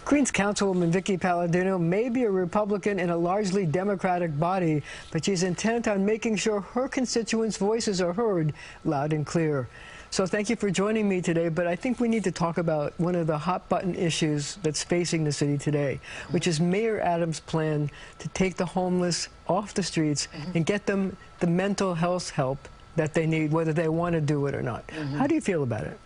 Queens Councilwoman Vickie Paladino may be a Republican in a largely Democratic body, but she's intent on making sure her constituents' voices are heard loud and clear. So thank you for joining me today, but I think we need to talk about one of the hot-button issues that's facing the city today, which is Mayor Adams' plan to take the homeless off the streets and get them the mental health help that they need, whether they want to do it or not. How do you feel about it?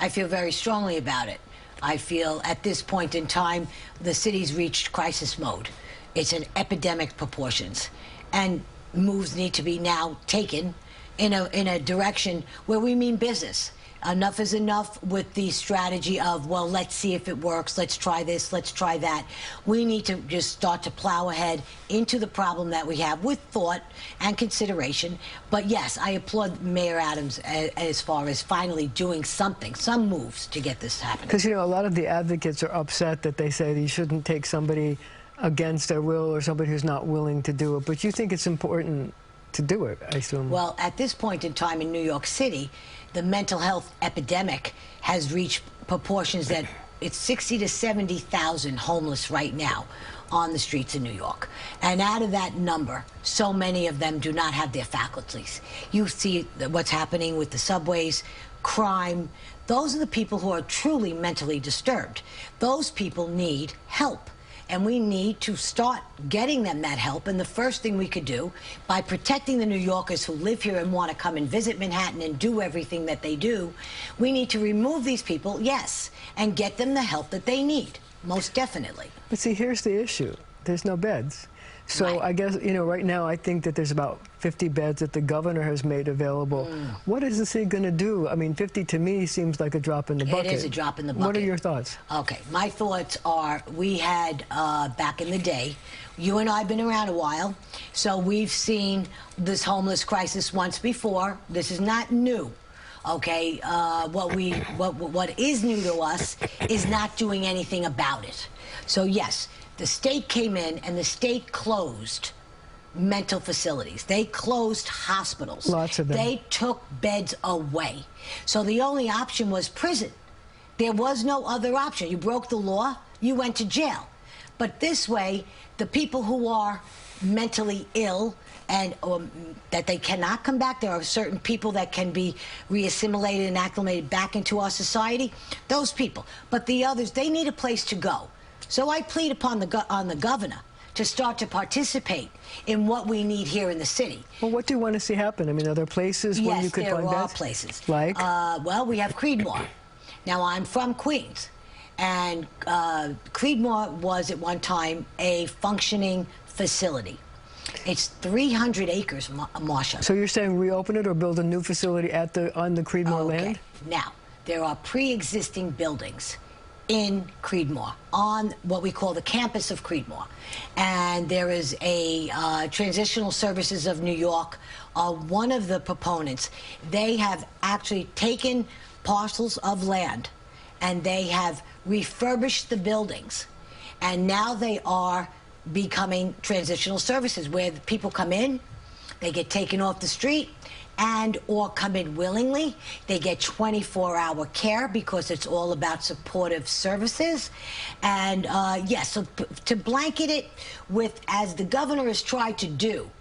I feel very strongly about it. I feel at this point in time, the city's reached crisis mode. It's an epidemic proportions, and moves need to be now taken in a direction where we mean business. Enough is enough with the strategy of, well, let's see if it works, let's try this, let's try that. We need to just start to plow ahead into the problem that we have with thought and consideration. But yes, I applaud Mayor Adams as far as finally doing something, some moves to get this happening. Because, you know, a lot of the advocates are upset that they say that you shouldn't take somebody against their will or somebody who's not willing to do it. But you think it's important to do it, I assume. Well, at this point in time in New York City, the mental health epidemic has reached proportions that it's 60 to 70,000 homeless right now on the streets of New York. And out of that number, so many of them do not have their faculties. You see what's happening with the subways, crime. Those are the people who are truly mentally disturbed. Those people need help. And we need to start getting them that help. And the first thing we could do, by protecting the New Yorkers who live here and want to come and visit Manhattan and do everything that they do, we need to remove these people, yes, and get them the help that they need, most definitely. But see, here's the issue. There's no beds. So right. I guess, you know, right now I think that there's about 50 beds that the governor has made available. What is the city going to do? I mean, 50 to me seems like a drop in the bucket. It is a drop in the bucket. What are your thoughts? Okay, my thoughts are, we had, back in the day, you and I have been around a while, so we've seen this homeless crisis once before. This is not new. Okay, what is new to us is not doing anything about it. So yes, the state came in and the state closed mental facilities. They closed hospitals. Lots of them. They took beds away. So the only option was prison. There was no other option. You broke the law, you went to jail. But this way, the people who are mentally ill and that they cannot come back, there are certain people that can be reassimilated and acclimated back into our society, those people. But the others, they need a place to go. So I plead upon the governor to start to participate in what we need here in the city. Well, what do you want to see happen? I mean, are there places where you could find beds? Yes, there are places. Like? Well, we have Creedmoor. Now, I'm from Queens, and Creedmoor was at one time a functioning facility. It's 300 acres, Marsha. So you're saying reopen it or build a new facility on the Creedmoor land? Now, there are pre-existing buildings in Creedmoor, on what we call the campus of Creedmoor. And there is a Transitional Services of New York, one of the proponents. They have actually taken parcels of land and they have refurbished the buildings. And now they are becoming transitional services where the people come in, they get taken off the street, and or come in willingly. They get 24-hour care because it's all about supportive services. And yes, so to blanket it with, as the governor has tried to do,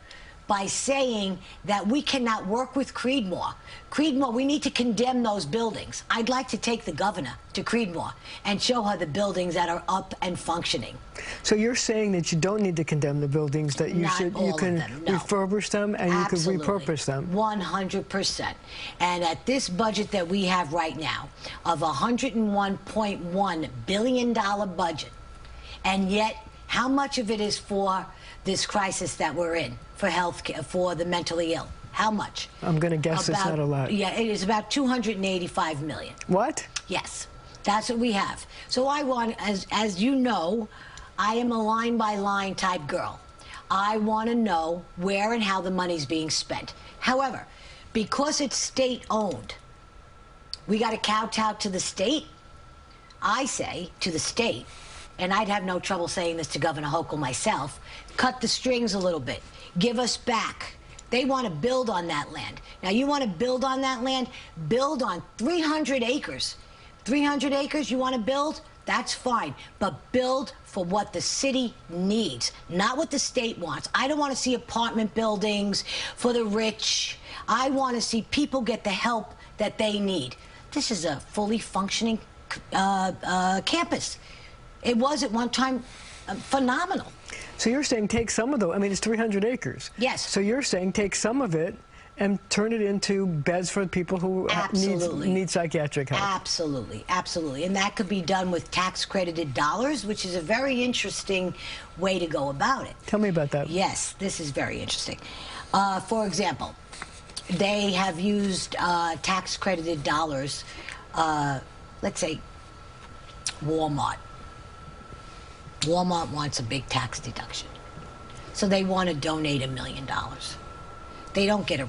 by saying that we cannot work with Creedmoor. Creedmoor, we need to condemn those buildings. I'd like to take the governor to Creedmoor and show her the buildings that are up and functioning. So you're saying that you don't need to condemn the buildings, that you can refurbish them and Absolutely. You can repurpose them? 100%. And at this budget that we have right now of a $101.1 billion budget, and yet how much of it is for this crisis that we're in, for health care, for the mentally ill? How much? I'm going to guess it's not a lot. Yeah, it is about $285 million. What? Yes, that's what we have. So I want, as you know, I am a line-by-line type girl. I want to know where and how the money's being spent. However, because it's state-owned, we got to kowtow to the state. I say to the state, and I'd have no trouble saying this to Governor Hochul myself, cut the strings a little bit. Give us back. They want to build on that land. Now, you want to build on that land? Build on 300 acres. 300 acres you want to build? That's fine, but build for what the city needs, not what the state wants. I don't want to see apartment buildings for the rich. I want to see people get the help that they need. This is a fully functioning campus. It was at one time phenomenal. So you're saying take some of I mean, it's 300 acres. Yes. So you're saying take some of it and turn it into beds for people who need psychiatric help. Absolutely, absolutely. And that could be done with tax-credited dollars, which is a very interesting way to go about it. Tell me about that. Yes, this is very interesting. For example, they have used tax-credited dollars, let's say Walmart. Walmart wants a big tax deduction. So they want to donate $1 million. They don't get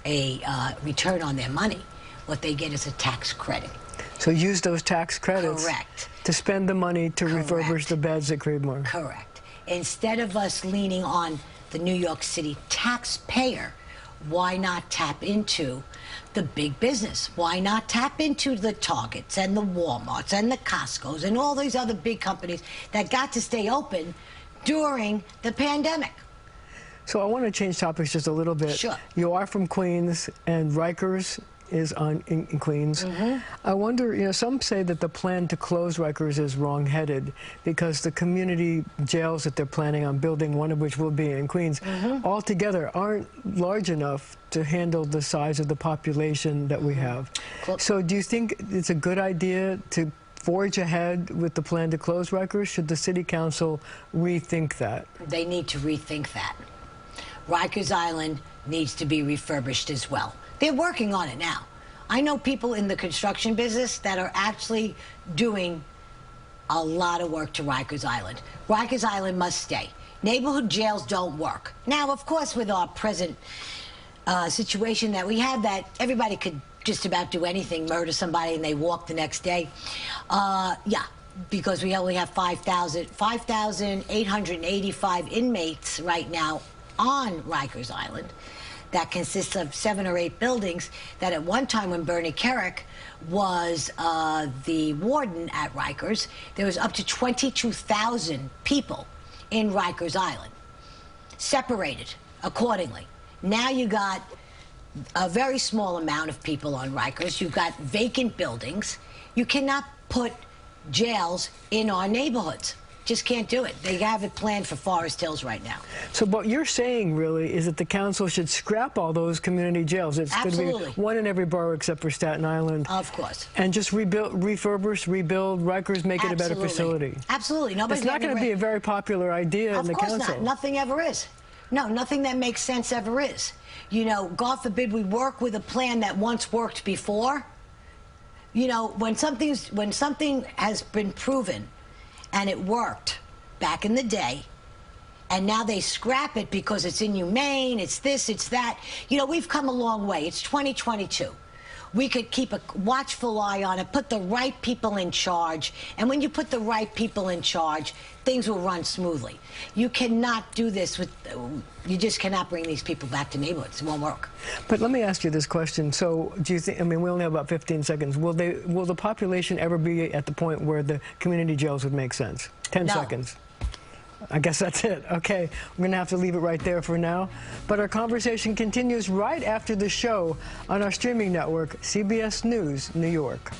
a return on their money. What they get is a tax credit. So use those tax credits. Correct. To spend the money to refurbish the beds at Creedmoor. Correct. Instead of us leaning on the New York City taxpayer, why not tap into the big business? Why not tap into the Targets and the Walmarts and the Costcos and all these other big companies that got to stay open during the pandemic? So I want to change topics just a little bit. Sure. You are from Queens, and Rikers is in Queens. I wonder, you know, some say that the plan to close Rikers is wrong-headed because the community jails that they're planning on building, one of which will be in Queens, altogether aren't large enough to handle the size of the population that we have. So do you think it's a good idea to forge ahead with the plan to close Rikers? Should the city council rethink that? They need to rethink that. Rikers Island needs to be refurbished as well. They're working on it now. I know people in the construction business that are actually doing a lot of work to Rikers Island. Rikers Island must stay. Neighborhood jails don't work. Now, of course, with our present situation that we have, that everybody could just about do anything, murder somebody, and they walk the next day. Yeah, because we only have 5,885 inmates right now on Rikers Island. That consists of 7 or 8 buildings that at one time when Bernie Kerik was the warden at Rikers, there was up to 22,000 people in Rikers Island, separated accordingly. Now you got a very small amount of people on Rikers. You've got vacant buildings. You cannot put jails in our neighborhoods. Just can't do it. They have it planned for Forest Hills right now. So what you're saying really is that the council should scrap all those community jails. It's going to be one in every borough except for Staten Island. Of course. And just refurbish, rebuild Rikers, make it a better facility. Absolutely. Nobody's it's not going to be a very popular idea in the council. Of course not. Nothing ever is. No, nothing that makes sense ever is. You know, God forbid we work with a plan that once worked before. You know, when something has been proven and it worked back in the day, and now they scrap it because it's inhumane, it's this, it's that. You know, we've come a long way. It's 2022. We could keep a watchful eye on it, put the right people in charge, and when you put the right people in charge, things will run smoothly. You cannot do this with, you just cannot bring these people back to neighborhoods. It won't work. But let me ask you this question. So do you think, I mean, we only have about 15 seconds. Will the population ever be at the point where the community jails would make sense? 10 seconds. I guess that's it. Okay, we're going to have to leave it right there for now. But our conversation continues right after the show on our streaming network, CBS News New York.